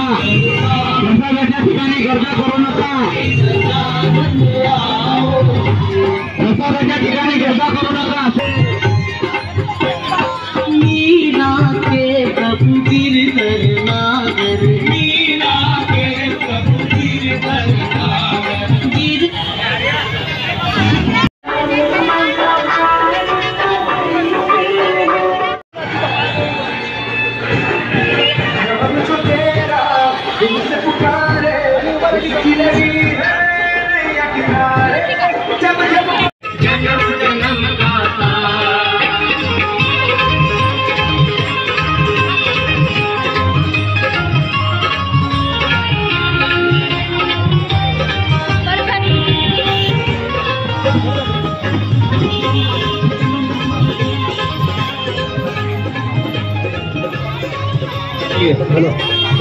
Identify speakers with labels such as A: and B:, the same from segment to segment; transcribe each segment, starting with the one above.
A: प्रसादाच्या ठिकाणी गर्दी करू नका, प्रसादाच्या ठिकाणी गर्दी करू नका। मीना के प्रभु गिरधर नागर, मीना के प्रभु गिरधर नागर,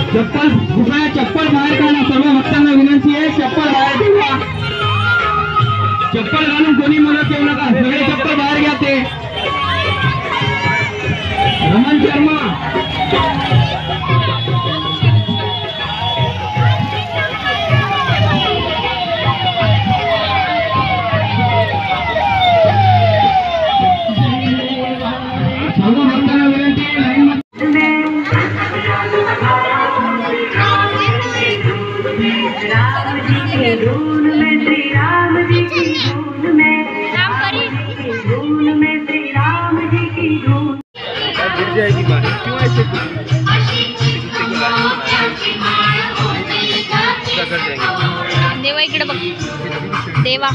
A: चप्पल कृपया चप्पल बाहेर काढा। सर्व भक्तांना विनंती आहे, चप्पल बाहेर ठेवा। चप्पल घालून कोणी मदत येऊ नका, सगळे चप्पल बाहेर घ्या। ते रमण शर्मा सर्व भक्तांना विनंती आहे,
B: देवा इकडे बघ, देवा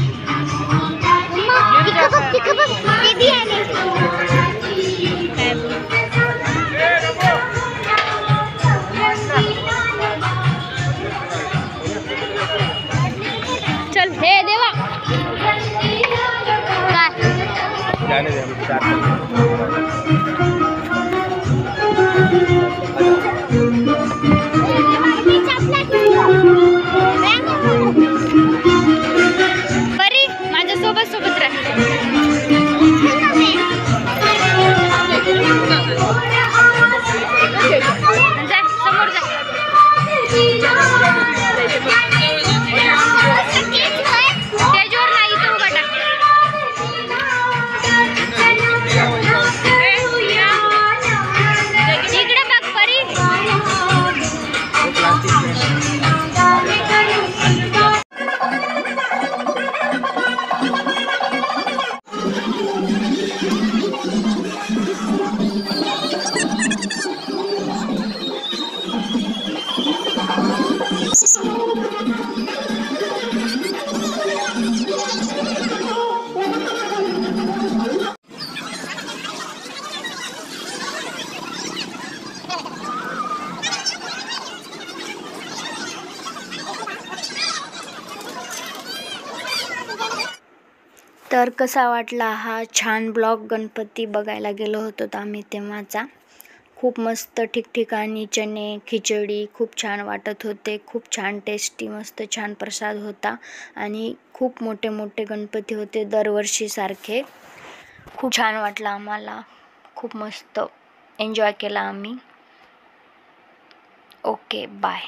B: चल हे देवा काय सोबत राहा। जा समोर जा। त्याच्यावर नाही तो गटा इकडे बघ परी। तर कसा वाटला हा छान ब्लॉग? गणपती बघायला गेलो होतो आम्ही तेव्हाचा। खूप मस्त ठिकठिकाणी चणे खिचडी खूप छान वाटत होते, खूप छान टेस्टी मस्त छान प्रसाद होता आणि खूप मोठे मोठे गणपती होते दरवर्षीसारखे। खूप छान वाटलं आम्हाला, खूप मस्त एन्जॉय केला आम्ही। Okay bye.